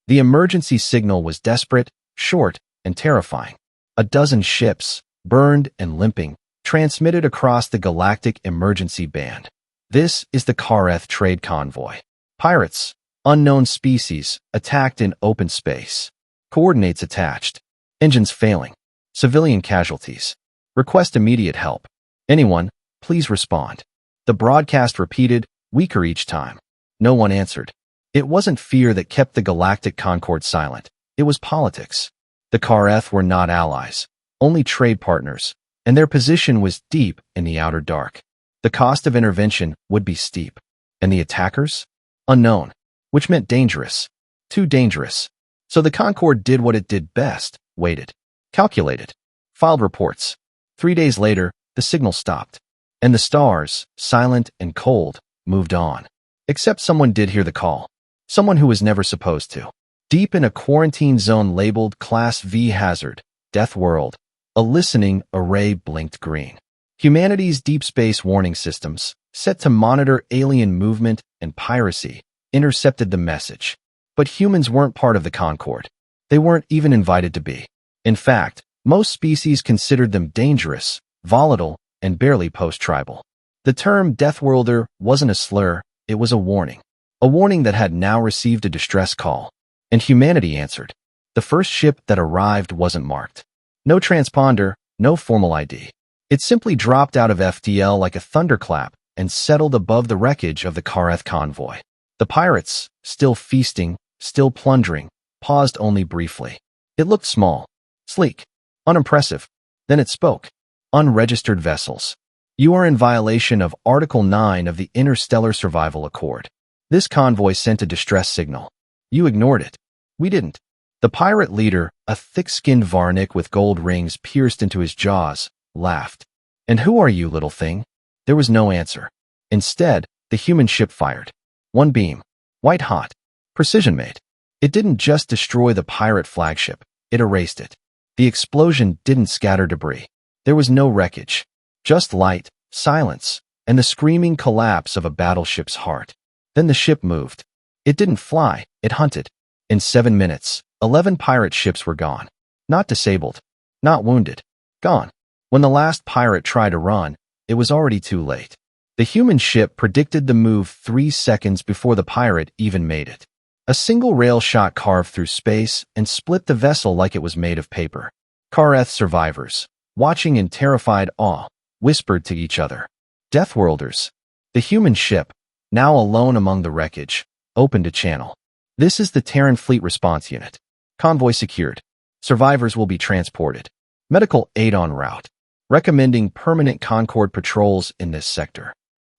The emergency signal was desperate, short, and terrifying. A dozen ships, burned and limping, transmitted across the galactic emergency band. This is the Kareth trade convoy. Pirates, unknown species, attacked in open space. Coordinates attached. Engines failing. Civilian casualties. Request immediate help. Anyone, please respond. The broadcast repeated, weaker each time. No one answered. It wasn't fear that kept the Galactic Concord silent. It was politics. The Kareth were not allies, only trade partners, and their position was deep in the outer dark. The cost of intervention would be steep. And the attackers? Unknown, which meant dangerous. Too dangerous. So the Concord did what it did best, waited. Calculated. Filed reports. 3 days later, the signal stopped. And the stars, silent and cold, moved on. Except someone did hear the call. Someone who was never supposed to. Deep in a quarantine zone labeled Class V Hazard, Deathworld, a listening array blinked green. Humanity's deep space warning systems, set to monitor alien movement and piracy, intercepted the message. But humans weren't part of the Concord. They weren't even invited to be. In fact, most species considered them dangerous, volatile, and barely post-tribal. The term Deathworlder wasn't a slur, it was a warning. A warning that had now received a distress call. And humanity answered. The first ship that arrived wasn't marked. No transponder, no formal ID. It simply dropped out of FTL like a thunderclap and settled above the wreckage of the Kareth convoy. The pirates, still feasting, still plundering, paused only briefly. It looked small, sleek, unimpressive. Then it spoke. Unregistered vessels. You are in violation of Article 9 of the Interstellar Survival Accord. This convoy sent a distress signal. You ignored it. We didn't. The pirate leader, a thick-skinned Varnick with gold rings pierced into his jaws, laughed. And who are you, little thing? There was no answer. Instead, the human ship fired. One beam. White hot. Precision-made. It didn't just destroy the pirate flagship. It erased it. The explosion didn't scatter debris. There was no wreckage. Just light, silence, and the screaming collapse of a battleship's heart. Then the ship moved. It didn't fly, it hunted. In 7 minutes, 11 pirate ships were gone. Not disabled. Not wounded. Gone. When the last pirate tried to run, it was already too late. The human ship predicted the move 3 seconds before the pirate even made it. A single rail shot carved through space and split the vessel like it was made of paper. Kareth survivors, watching in terrified awe, whispered to each other. Deathworlders. The human ship, now alone among the wreckage, opened a channel. This is the Terran Fleet Response Unit. Convoy secured. Survivors will be transported. Medical aid en route. Recommending permanent Concord patrols in this sector.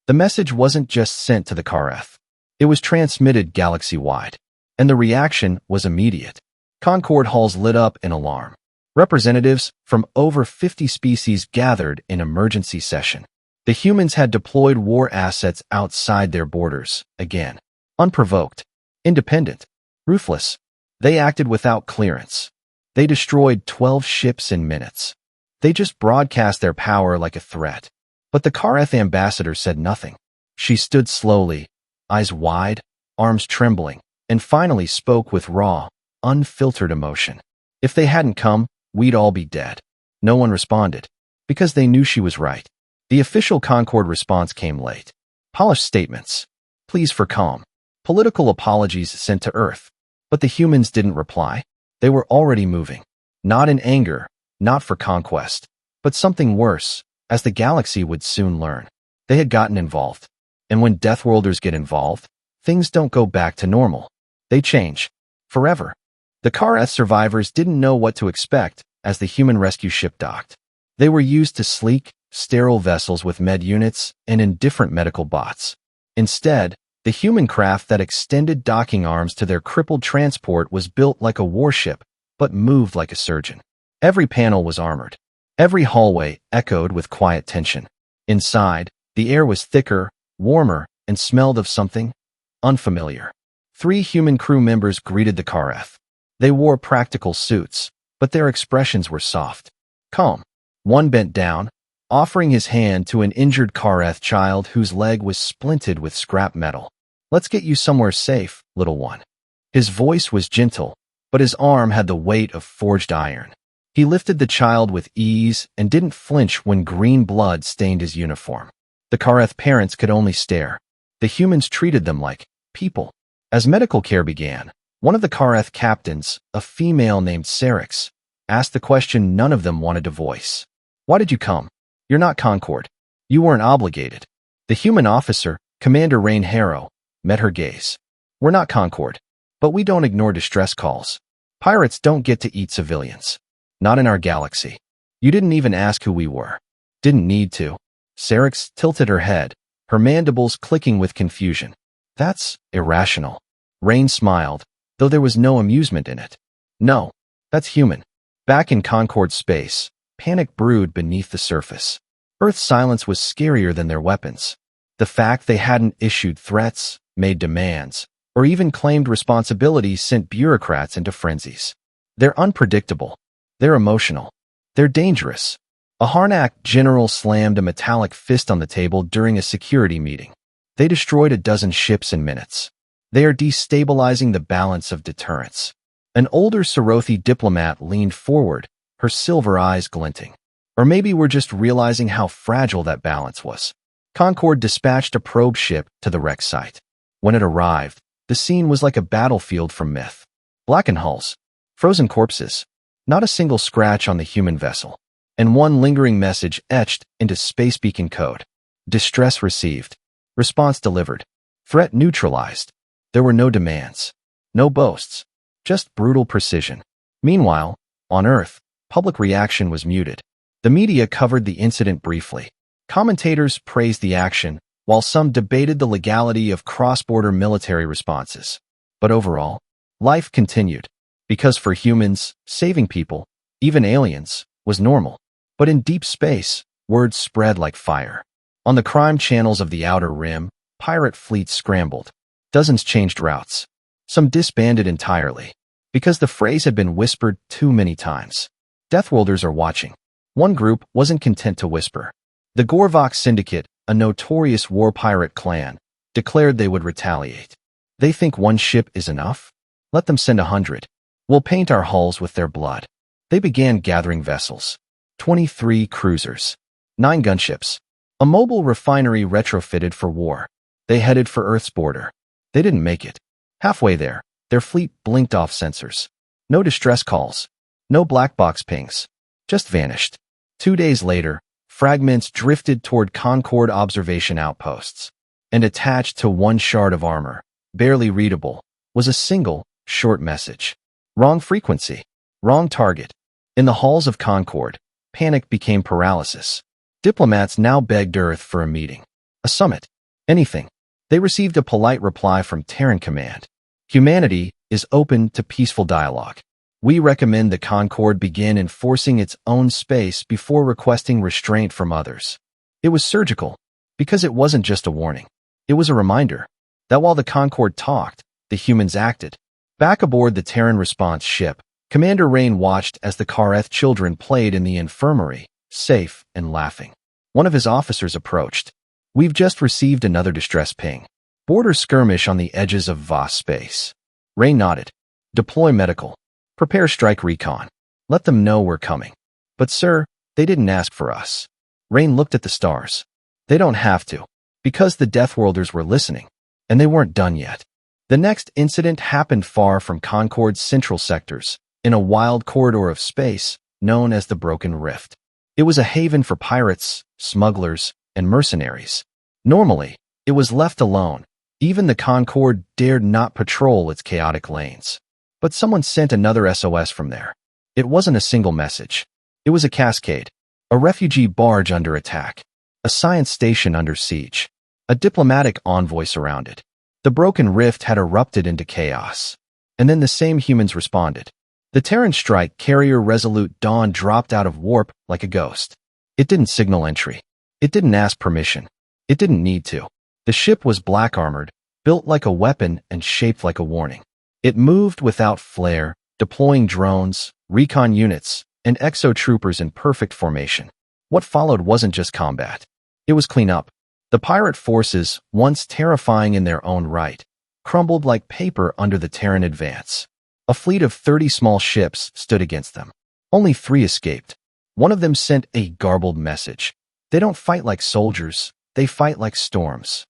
The message wasn't just sent to the Kareth. It was transmitted galaxy-wide. And the reaction was immediate. Concord halls lit up in alarm. Representatives from over 50 species gathered in emergency session. The humans had deployed war assets outside their borders, again. Unprovoked. Independent. Ruthless. They acted without clearance. They destroyed 12 ships in minutes. They just broadcast their power like a threat. But the Kareth ambassador said nothing. She stood slowly, eyes wide, arms trembling, and finally spoke with raw, unfiltered emotion. If they hadn't come, we'd all be dead. No one responded, because they knew she was right. The official Concord response came late. Polished statements. Pleas for calm. Political apologies sent to Earth. But the humans didn't reply. They were already moving. Not in anger, not for conquest, but something worse, as the galaxy would soon learn. They had gotten involved. And when Deathworlders get involved, things don't go back to normal. They change. Forever. The Kareth survivors didn't know what to expect as the human rescue ship docked. They were used to sleek, sterile vessels with med units and indifferent medical bots. Instead, the human craft that extended docking arms to their crippled transport was built like a warship, but moved like a surgeon. Every panel was armored. Every hallway echoed with quiet tension. Inside, the air was thicker, warmer, and smelled of something unfamiliar. 3 human crew members greeted the Kareth. They wore practical suits, but their expressions were soft. Calm. One bent down, offering his hand to an injured Kareth child whose leg was splinted with scrap metal. Let's get you somewhere safe, little one. His voice was gentle, but his arm had the weight of forged iron. He lifted the child with ease and didn't flinch when green blood stained his uniform. The Kareth parents could only stare. The humans treated them like people. As medical care began, one of the Kareth captains, a female named Syrinx, asked the question none of them wanted to voice. Why did you come? You're not Concord. You weren't obligated. The human officer, Commander Rain Harrow, met her gaze. We're not Concord, but we don't ignore distress calls. Pirates don't get to eat civilians. Not in our galaxy. You didn't even ask who we were. Didn't need to. Syrinx tilted her head, her mandibles clicking with confusion. That's irrational. Rain smiled, though there was no amusement in it. No, that's human. Back in Concord space, panic brewed beneath the surface. Earth's silence was scarier than their weapons. The fact they hadn't issued threats, made demands, or even claimed responsibility sent bureaucrats into frenzies. They're unpredictable. They're emotional. They're dangerous. A Harnack general slammed a metallic fist on the table during a security meeting. They destroyed a dozen ships in minutes. They are destabilizing the balance of deterrence. An older Sarothi diplomat leaned forward, her silver eyes glinting. Or maybe we're just realizing how fragile that balance was. Concord dispatched a probe ship to the wreck site. When it arrived, the scene was like a battlefield from myth. Blackened hulls, frozen corpses, not a single scratch on the human vessel, and one lingering message etched into space beacon code. Distress received. Response delivered. Threat neutralized. There were no demands. No boasts. Just brutal precision. Meanwhile, on Earth, public reaction was muted. The media covered the incident briefly. Commentators praised the action, while some debated the legality of cross-border military responses. But overall, life continued. Because for humans, saving people, even aliens, was normal. But in deep space, word spread like fire. On the crime channels of the Outer Rim, pirate fleets scrambled. Dozens changed routes. Some disbanded entirely, because the phrase had been whispered too many times. Deathworlders are watching. One group wasn't content to whisper. The Gorvok Syndicate, a notorious war pirate clan, declared they would retaliate. They think one ship is enough? Let them send 100. We'll paint our hulls with their blood. They began gathering vessels. 23 cruisers. 9 gunships. A mobile refinery retrofitted for war. They headed for Earth's border. They didn't make it. Halfway there, their fleet blinked off sensors. No distress calls. No black box pings. Just vanished. 2 days later, fragments drifted toward Concord observation outposts. And attached to one shard of armor, barely readable, was a single, short message. Wrong frequency. Wrong target. In the halls of Concord, panic became paralysis. Diplomats now begged Earth for a meeting. A summit. Anything. They received a polite reply from Terran Command. Humanity is open to peaceful dialogue. We recommend the Concord begin enforcing its own space before requesting restraint from others. It was surgical, because it wasn't just a warning. It was a reminder that while the Concord talked, the humans acted. Back aboard the Terran response ship, Commander Rain watched as the Kareth children played in the infirmary, safe and laughing. One of his officers approached. We've just received another distress ping. Border skirmish on the edges of Voss space. Rain nodded. Deploy medical. Prepare strike recon. Let them know we're coming. But sir, they didn't ask for us. Rain looked at the stars. They don't have to, because the Deathworlders were listening, and they weren't done yet. The next incident happened far from Concord's central sectors, in a wild corridor of space known as the Broken Rift. It was a haven for pirates, smugglers, and mercenaries. Normally, it was left alone. Even the Concord dared not patrol its chaotic lanes. But someone sent another SOS from there. It wasn't a single message. It was a cascade. A refugee barge under attack. A science station under siege. A diplomatic envoy surrounded. The Broken Rift had erupted into chaos. And then the same humans responded. The Terran strike carrier Resolute Dawn dropped out of warp like a ghost. It didn't signal entry. It didn't ask permission. It didn't need to. The ship was black-armored, built like a weapon and shaped like a warning. It moved without flair, deploying drones, recon units, and exo-troopers in perfect formation. What followed wasn't just combat. It was cleanup. The pirate forces, once terrifying in their own right, crumbled like paper under the Terran advance. A fleet of 30 small ships stood against them. Only 3 escaped. One of them sent a garbled message. They don't fight like soldiers, they fight like storms.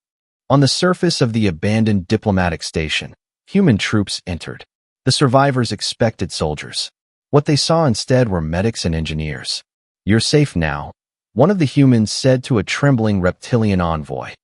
On the surface of the abandoned diplomatic station, human troops entered. The survivors expected soldiers. What they saw instead were medics and engineers. "You're safe now," one of the humans said to a trembling reptilian envoy.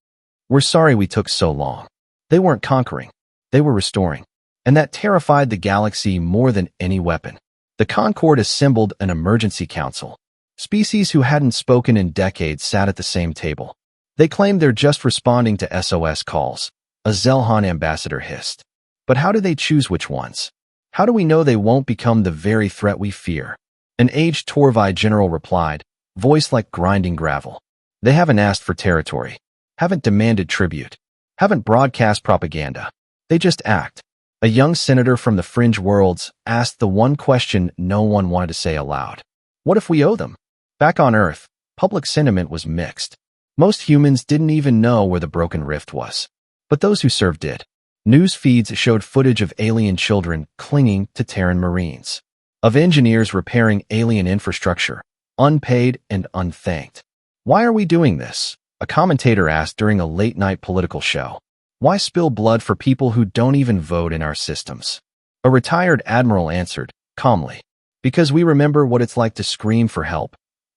"We're sorry we took so long." They weren't conquering, they were restoring. And that terrified the galaxy more than any weapon. The Concord assembled an emergency council. Species who hadn't spoken in decades sat at the same table. They claimed they're just responding to SOS calls, a Zelhan ambassador hissed. But how do they choose which ones? How do we know they won't become the very threat we fear? An aged Torvi general replied, voice like grinding gravel. They haven't asked for territory, haven't demanded tribute, haven't broadcast propaganda. They just act. A young senator from the fringe worlds asked the one question no one wanted to say aloud. What if we owe them? Back on Earth, public sentiment was mixed. Most humans didn't even know where the broken rift was. But those who served did. News feeds showed footage of alien children clinging to Terran Marines, of engineers repairing alien infrastructure, unpaid and unthanked. Why are we doing this? A commentator asked during a late-night political show. Why spill blood for people who don't even vote in our systems? A retired admiral answered, calmly, because we remember what it's like to scream for help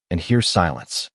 and hear silence.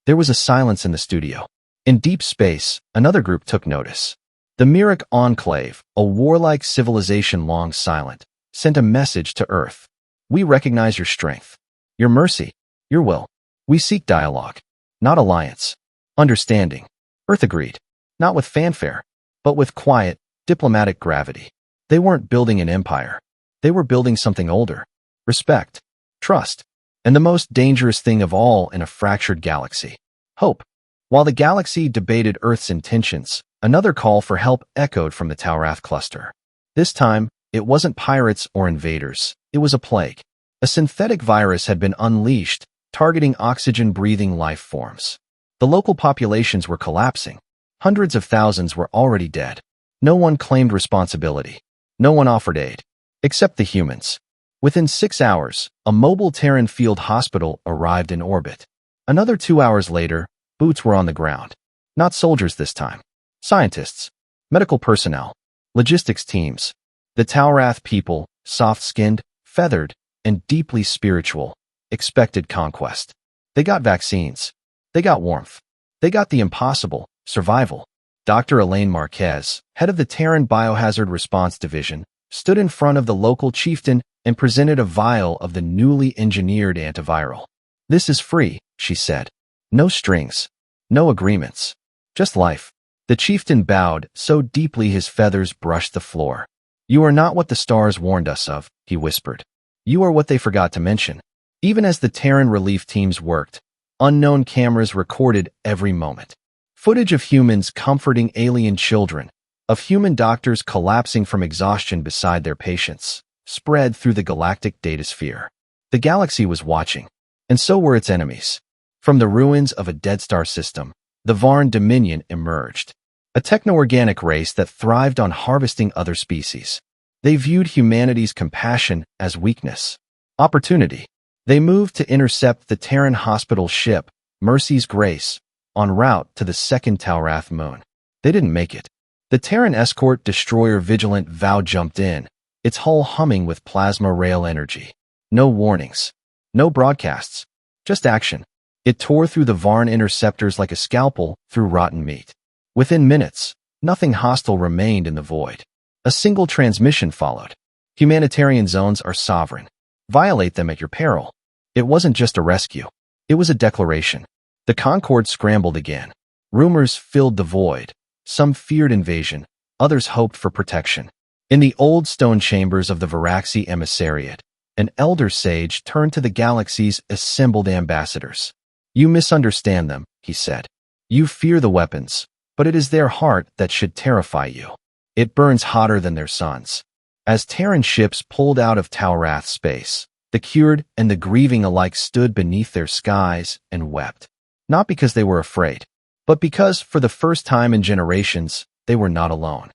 There was a silence in the studio. In deep space, another group took notice. The Myrick Enclave, a warlike civilization long silent, sent a message to Earth. We recognize your strength, your mercy, your will. We seek dialogue, not alliance. Understanding. Earth agreed, not with fanfare, but with quiet, diplomatic gravity. They weren't building an empire. They were building something older. Respect. Trust. And the most dangerous thing of all in a fractured galaxy. Hope. While the galaxy debated Earth's intentions, another call for help echoed from the Taurath cluster. This time, it wasn't pirates or invaders. It was a plague. A synthetic virus had been unleashed, targeting oxygen-breathing life forms. The local populations were collapsing. Hundreds of thousands were already dead. No one claimed responsibility. No one offered aid. Except the humans. Within 6 hours, a mobile Terran field hospital arrived in orbit. Another 2 hours later, boots were on the ground. Not soldiers this time. Scientists, medical personnel, logistics teams. The Taurath people, soft-skinned, feathered, and deeply spiritual, expected conquest. They got vaccines. They got warmth. They got the impossible, survival. Dr. Elaine Marquez, head of the Terran Biohazard Response Division, stood in front of the local chieftain and presented a vial of the newly engineered antiviral. "This is free," she said. "No strings. No agreements. Just life." The chieftain bowed so deeply his feathers brushed the floor. "You are not what the stars warned us of," he whispered. "You are what they forgot to mention." Even as the Terran relief teams worked, unknown cameras recorded every moment. Footage of humans comforting alien children, of human doctors collapsing from exhaustion beside their patients, spread through the galactic datasphere. The galaxy was watching, and so were its enemies. From the ruins of a dead star system, the Varn Dominion emerged, a techno-organic race that thrived on harvesting other species. They viewed humanity's compassion as weakness, opportunity. They moved to intercept the Terran hospital ship, Mercy's Grace, en route to the second Taurath moon. They didn't make it. The Terran escort destroyer Vigilant Vow jumped in, its hull humming with plasma rail energy. No warnings. No broadcasts. Just action. It tore through the Varn interceptors like a scalpel through rotten meat. Within minutes, nothing hostile remained in the void. A single transmission followed. Humanitarian zones are sovereign. Violate them at your peril. It wasn't just a rescue. It was a declaration. The Concord scrambled again. Rumors filled the void. Some feared invasion. Others hoped for protection. In the old stone chambers of the Varaxi Emissariat, an elder sage turned to the galaxy's assembled ambassadors. "You misunderstand them," he said. "You fear the weapons, but it is their heart that should terrify you. It burns hotter than their suns." As Terran ships pulled out of Taurath space, the cured and the grieving alike stood beneath their skies and wept. Not because they were afraid, but because, for the first time in generations, they were not alone.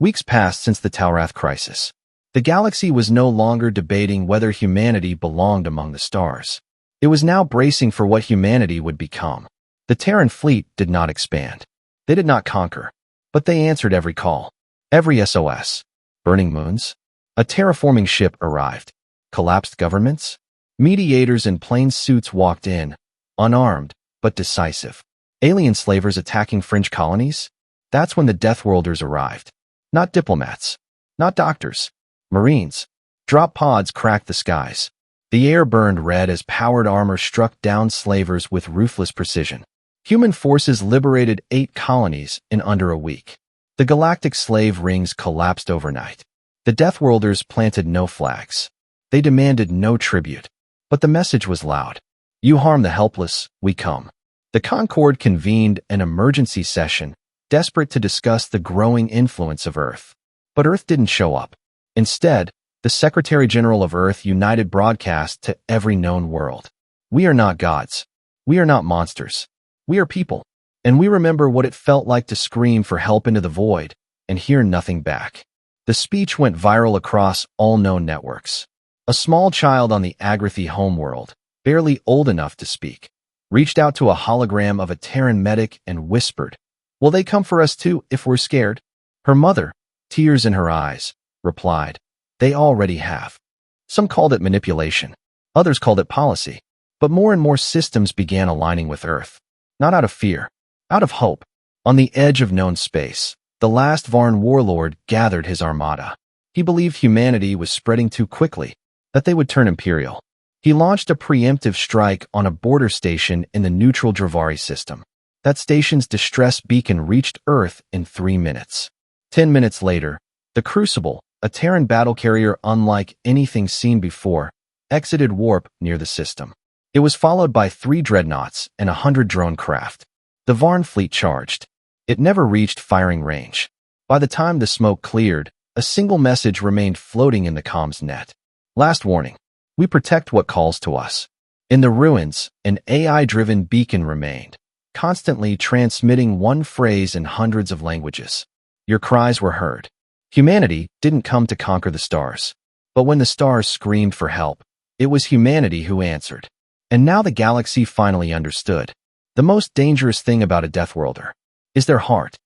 Weeks passed since the Talrath crisis. The galaxy was no longer debating whether humanity belonged among the stars. It was now bracing for what humanity would become. The Terran fleet did not expand. They did not conquer. But they answered every call. Every SOS. Burning moons. A terraforming ship arrived. Collapsed governments. Mediators in plain suits walked in, unarmed, but decisive. Alien slavers attacking fringe colonies? That's when the Deathworlders arrived. Not diplomats. Not doctors. Marines. Drop pods cracked the skies. The air burned red as powered armor struck down slavers with ruthless precision. Human forces liberated 8 colonies in under a week. The galactic slave rings collapsed overnight. The Deathworlders planted no flags. They demanded no tribute. But the message was loud. You harm the helpless, we come. The Concord convened an emergency session, desperate to discuss the growing influence of Earth. But Earth didn't show up. Instead, the Secretary-General of Earth United broadcast to every known world. We are not gods. We are not monsters. We are people. And we remember what it felt like to scream for help into the void and hear nothing back. The speech went viral across all known networks. A small child on the Agrathi homeworld, barely old enough to speak, reached out to a hologram of a Terran medic and whispered, "Will they come for us too if we're scared?" Her mother, tears in her eyes, replied, "They already have." Some called it manipulation. Others called it policy. But more and more systems began aligning with Earth. Not out of fear, out of hope. On the edge of known space, the last Varn warlord gathered his armada. He believed humanity was spreading too quickly, that they would turn imperial. He launched a preemptive strike on a border station in the neutral Dravari system. That station's distress beacon reached Earth in 3 minutes. 10 minutes later, the Crucible, a Terran battle carrier unlike anything seen before, exited warp near the system. It was followed by 3 dreadnoughts and 100 drone craft. The Varn fleet charged. It never reached firing range. By the time the smoke cleared, a single message remained floating in the comms net. Last warning. We protect what calls to us. In the ruins, an AI-driven beacon remained, constantly transmitting one phrase in hundreds of languages. Your cries were heard. Humanity didn't come to conquer the stars. But when the stars screamed for help, it was humanity who answered. And now the galaxy finally understood. The most dangerous thing about a Deathworlder is their heart.